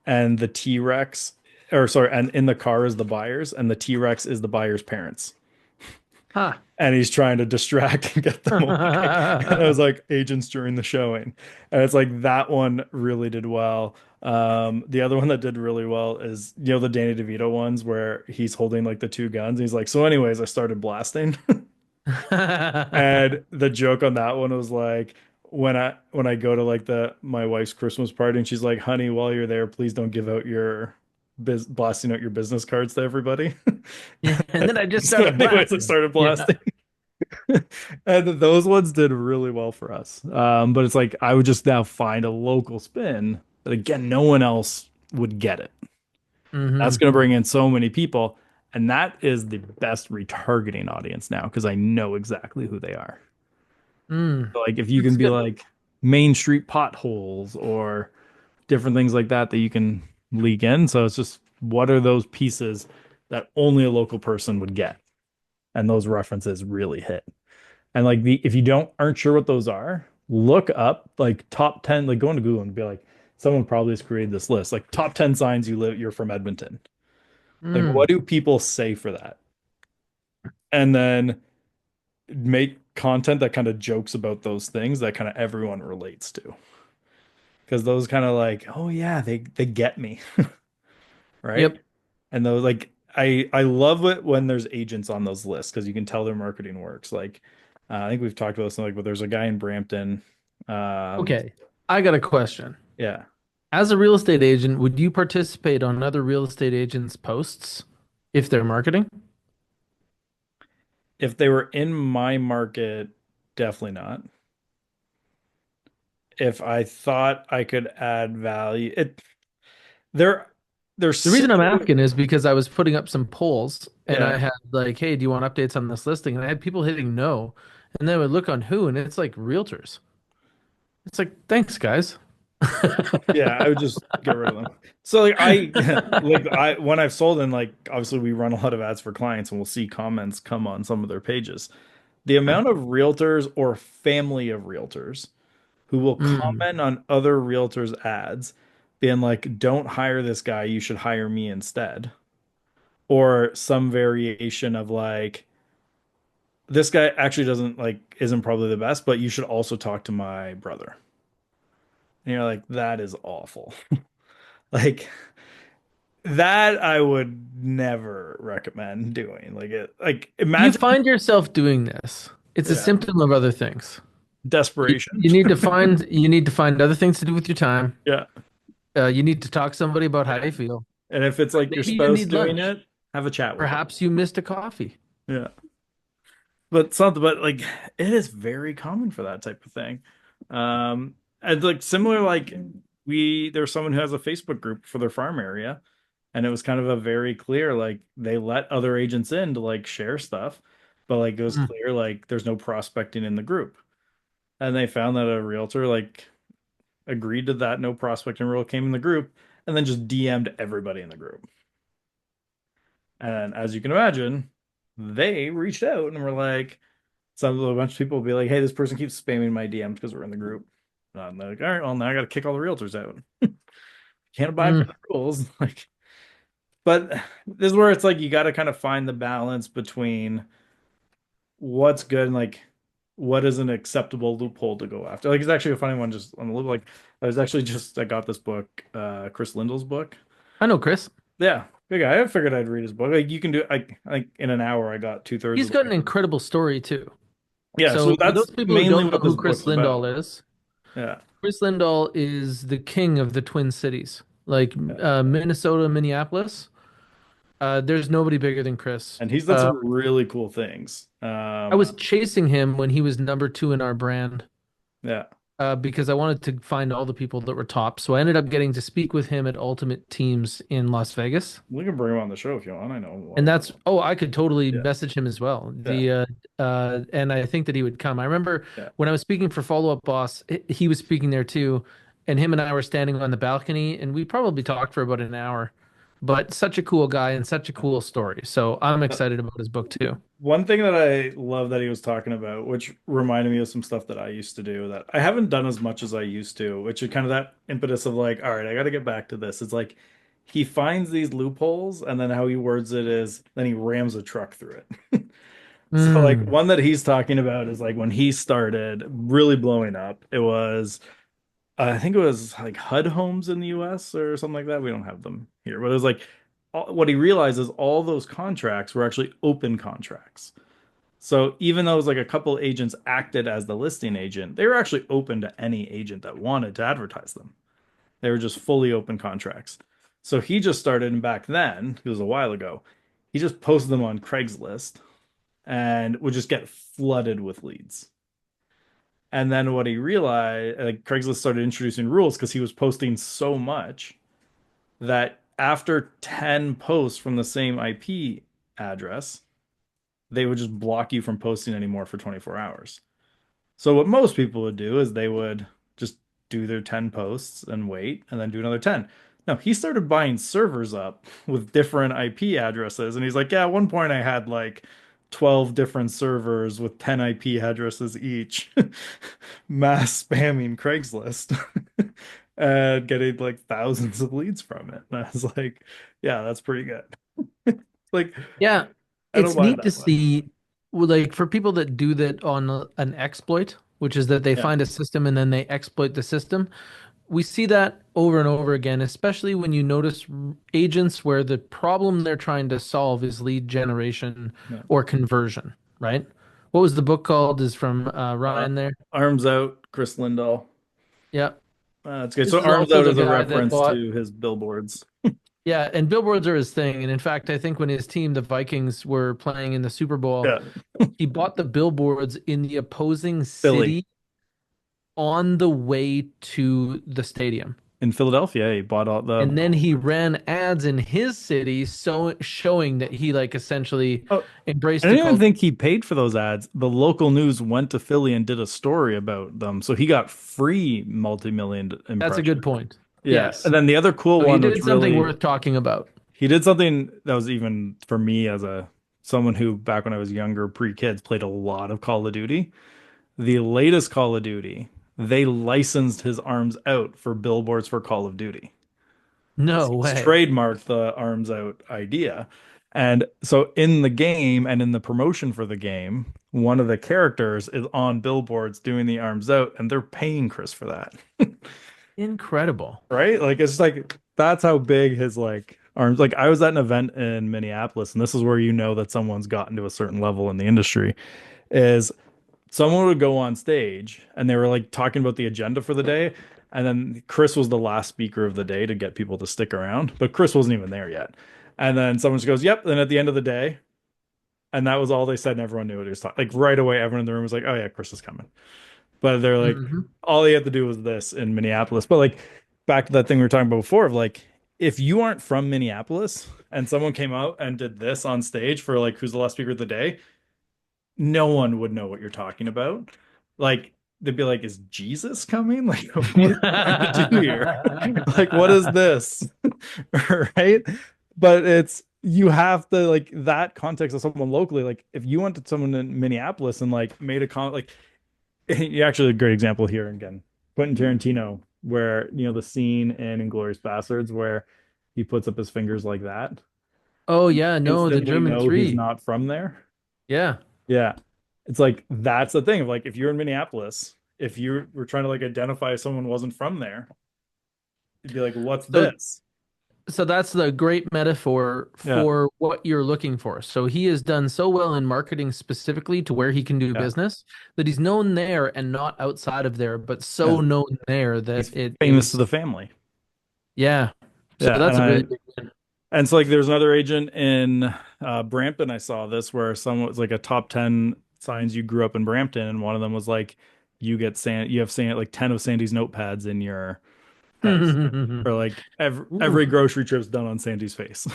and the T-Rex or sorry, and in the car is the buyers and the T-Rex is the buyer's parents. Huh. And he's trying to distract and get them away. And it was like agents during the showing. And it's like that one really did well. The other one that did really well is, you know, the Danny DeVito ones where he's holding like the two guns. And he's like, so anyways, I started blasting. And the joke on that one was like when I go to like the my wife's Christmas party and she's like, honey, while you're there, please don't give out your blasting out your business cards to everybody. Yeah, and then I just So started anyways, I blasting. started Yeah. blasting. And those ones did really well for us. But it's like I would just now find a local spin that again, no one else would get it. That's Hmm. going to bring in so many people. And that is the best retargeting audience now because I know exactly who they are. Mm. So, like if you can That's be good. like Main Street potholes or different things like that that you can leak in. So it's just what are those pieces that only a local person would get? And those references really hit. And like the if you don't aren't sure what those are, look up like top 10, like go into Google and be like, someone probably has created this list. Like top 10 signs you're from Edmonton. Like what Mm. do people say for that? And then make content that kind of jokes about those things that kind of everyone relates to. Because those kind of like, oh yeah, they get me, right? Yep. And those like I love it when there's agents on those lists because you can tell their marketing works. Like I think we've talked about this, like, but there's a guy in Brampton. Um, Okay. I got a question. yeah, As a real estate agent, would you participate on other real estate agents' posts if they're marketing? if they were in my market, definitely not. If I thought I could add value, it there. they're The reason I'm similar. asking is because I was putting up some polls and Yeah. I had like, hey, do you want updates on this listing? And I had people hitting no. And then I would look on who, and it's like realtors. It's like, thanks, guys. Yeah, I would just get rid of them. So like I when I've sold and like obviously we run a lot of ads for clients and we'll see comments come on some of their pages. The amount of realtors or family of realtors who will Mm. comment on other realtors' ads being like, don't hire this guy, you should hire me instead. Or some variation of like, this guy actually doesn't like isn't probably the best, but you should also talk to my brother. And you're like, that is awful. Like that I would never recommend doing. Like If you imagine, find yourself doing this, it's a yeah, symptom of other things. desperation. You need to find other things to do with your time. Yeah. You need to talk to somebody about how Yeah. you feel. And if it's like your Maybe you spouse need doing lunch. it, have a chat with them. Perhaps you missed a coffee. Yeah. But something, but like it is very common for that type of thing. And like similar, like there's someone who has a Facebook group for their farm area, and it was kind of a very clear, like they let other agents in to like share stuff, but like it was Mm. clear like there's no prospecting in the group. And they found that a realtor like agreed to that no prospecting rule, came in the group, and then just DM'd everybody in the group. And as you can imagine, they reached out and were like, a bunch of people will be like, "Hey, this person keeps spamming my DMs because we're in the group." And I'm like, "All right, well now I got to kick all the realtors out. Can't abide by Mm. the rules." Like, but this is where it's like you got to kind of find the balance between what's good and like what is an acceptable loophole to go after. Like, it's actually a funny one. Just on the loop, like I got this book, Chris Lindel's book. I know Chris. Yeah, big guy. I figured I'd read his book. Like, you can do. I think in an hour I got two-thirds He's of the got way an through. incredible story too. Yeah, So so for that's those people who mainly don't know what who this Chris book's about. Lindahl is, Yeah. Chris Lindahl is the king of the Twin Cities, like Yeah. Minnesota, Minneapolis. There's nobody bigger than Chris. And he's done some really cool things. I was chasing him when he was number two in our brand, Yeah, because I wanted to find all the people that were top. So I ended up getting to speak with him at Ultimate Teams in Las Vegas. we can bring him on the show if you want. I know a lot And of that's, oh, I could totally yeah, message him as well. yeah, And I think that he would come. I remember yeah. when I was speaking for Follow Up Boss, he was speaking there too. And him and I were standing on the balcony and we probably talked for about an hour. But such a cool guy and such a cool story. So I'm Uh, excited about his book too. One thing that I love that he was talking about, which reminded me of some stuff that I used to do that I haven't done as much as I used to, which is kind of that impetus of like, all right, I got to get back to this. It's like he finds these loopholes, and then how he words it is, then he rams a truck through it. So like Mm. one that he's talking about is like when he started really blowing up, it was I think it was like HUD homes in the US or something like that. We don't have them here, but it was like what he realized is all those contracts were actually open contracts. So even though it was like a couple agents acted as the listing agent, they were actually open to any agent that wanted to advertise them. They were just fully open contracts. So he just started, and back then, it was a while ago, he just posted them on Craigslist and would just get flooded with leads. And then what he realized, like Craigslist started introducing rules because he was posting so much that after 10 posts from the same IP address, they would just block you from posting anymore for 24 hours. So what most people would do is they would just do their 10 posts and wait and then do another 10. No, he started buying servers up with different IP addresses. And he's like, yeah, at one point I had like 12 different servers with 10 IP addresses each, mass spamming Craigslist and getting like thousands of leads from it. And I was like, yeah, that's pretty good. Like, Yeah, I don't it's mind neat to that much. see, well, like for people that do that on an exploit, which is that they Yeah, find a system and then they exploit the system. We see that over and over again, especially when you notice agents where the problem they're trying to solve is lead generation yeah. or conversion, right? What was the book called? Is from Uh, Ryan there. Arms Out, Chris Lindahl. Yeah. That's good. This So is Arms also Out the is a guy that reference bought, to his billboards. yeah, and billboards are his thing. And in fact, I think when his team, the Vikings, were playing in the Super Bowl, Yeah, he bought the billboards in the opposing Philly. city on the way to the stadium. in Philadelphia. He bought all the. And then he ran ads in his city, so showing that he like essentially Oh, I embraced the don't even culture. think he paid for those ads. The local news went to Philly and did a story about them, so he got free multi-million That's a good impressions. point. Yeah, Yes. and then the other cool So he one, which did something really worth talking about. he did something that was even for me as a someone who back when I was younger, pre-kids, played a lot of Call of Duty. The latest Call of Duty, they licensed his arms out for billboards for Call of Duty. No He's way. trademarked the arms out idea. And so in the game and in the promotion for the game, one of the characters is on billboards doing the arms out, and they're paying Chris for that. Incredible. Right? Like it's like that's how big his like arms like I was at an event in Minneapolis, and this is where you know that someone's gotten to a certain level in the industry, is someone would go on stage and they were like talking about the agenda for the day. And then Chris was the last speaker of the day to get people to stick around, but Chris wasn't even there yet. And then someone just goes, "Yep." Then at the end of the day, and that was all they said, and everyone knew what he was talking. Like right away, everyone in the room was like, "Oh yeah, Chris is coming." But they're like, Hmm. all he had to do was this in Minneapolis. But like back to that thing we were talking about before of like, if you aren't from Minneapolis and someone came out and did this on stage for like who's the last speaker of the day, no one would know what you're talking about. Like they'd be like, "Is Jesus coming? Like, what are you trying to do here? Like, what is this?" Right? But it's you have to like that context of someone locally. Like, if you went to someone in Minneapolis and like made a comment, like you actually a great example here again, Quentin Tarantino, where you know the scene in Inglourious Bastards where he puts up his fingers like that, Oh yeah, no, the instantly German know he's three. not from there. Yeah. Yeah. It's like that's the thing of like if you're in Minneapolis, if you were trying to like identify someone wasn't from there, you'd be like, "What's So this?" so that's the great metaphor Yeah. for what you're looking for. So he has done so well in marketing specifically to where he can do Yeah. business that he's known there and not outside of there, but Yeah. so known there that He's it famous to is, the family. yeah. So Yeah. that's a really big win. And so like there's another agent in Brampton. I saw this where someone was like a top 10 signs you grew up in Brampton, and one of them was like you have like 10 of Sandy's notepads in your house. Or like every Ooh, grocery trip's done on Sandy's face.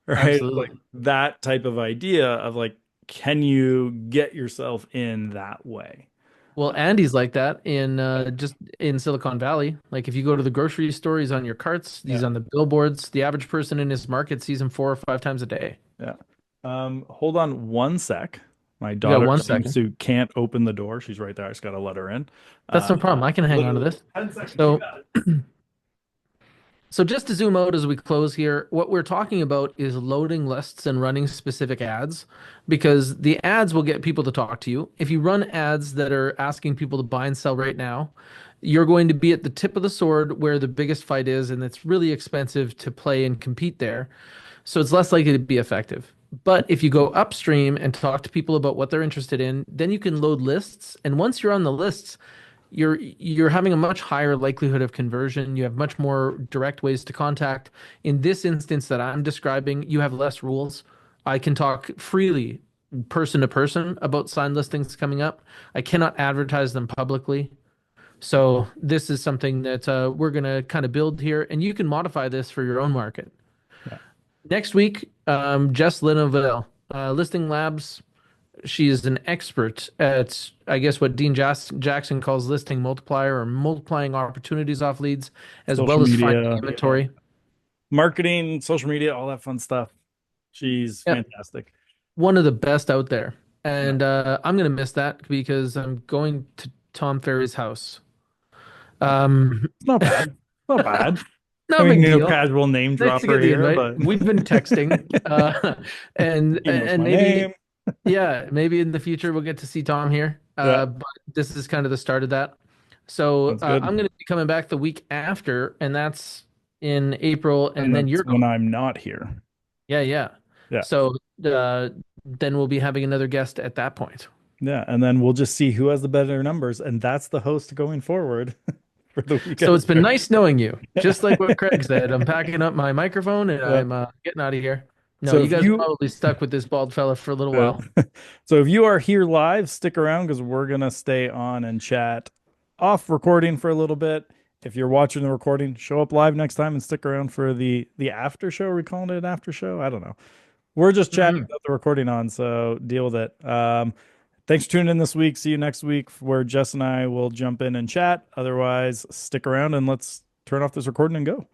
Right? Like absolutely. that type of idea of like, can you get yourself in that way? Well, Andy's like that in just in Silicon Valley. Like if you go to the grocery store, he's on your carts, he's Yeah, on the billboards. The average person in his market sees him 4 or 5 times a day. yeah. Hold on one sec. My You got daughter one seems second. to can't open the door. She's right there. I just gotta let her in. That's no problem. I can hang on to Literally this. 10 seconds. You So got it. So just to zoom out as we close here, what we're talking about is loading lists and running specific ads because the ads will get people to talk to you. If you run ads that are asking people to buy and sell right now, you're going to be at the tip of the sword where the biggest fight is, and it's really expensive to play and compete there. So it's less likely to be effective. But if you go upstream and talk to people about what they're interested in, then you can load lists. And once you're on the lists, you're having a much higher likelihood of conversion. You have much more direct ways to contact. In this instance that I'm describing, you have less rules. I can talk freely person to person about signed listings coming up. I cannot advertise them publicly. So this is something that we're going to kind of build here, and you can modify this for your own market. Yeah. Next week, Jess Linoville, Listing Labs. She is an expert at, I guess, what Jackson calls listing multiplier or multiplying opportunities off leads, as Social well as finding media, inventory. marketing, social media, all that fun stuff. She's Yep, fantastic. one of the best out there. Yeah. And I'm gonna miss that because I'm going to Tom Ferry's house. Um, It's not bad. Not bad. I no mean, big you know, deal. casual name Nice to dropper get the here, invite. but We've been texting, he knows and my name. maybe, yeah, maybe in the future we'll get to see Tom here. Yeah, But this is kind of the start of that. So sounds good. I'm going to be coming back the week after, and that's in April, And and then that's you're when going. I'm not here. Yeah, yeah. Yeah. So then we'll be having another guest at that point. Yeah. And then we'll just see who has the better numbers. And that's the host going forward for the week So it's been after. nice knowing you. Yeah. Just like what Craig said, I'm packing up my microphone and Yeah. I'm getting out of here. No, So you if guys are you, probably stuck with this bald fella for a little yeah. while. So if you are here live, stick around because we're gonna stay on and chat off recording for a little bit. if you're watching the recording, show up live next time and stick around for the after show. Are we calling it an after show? I don't know. We're just chatting Hmm. without the recording on, so deal with it. Thanks for tuning in this week. See you next week where Jess and I will jump in and chat. Otherwise, stick around and let's turn off this recording and go.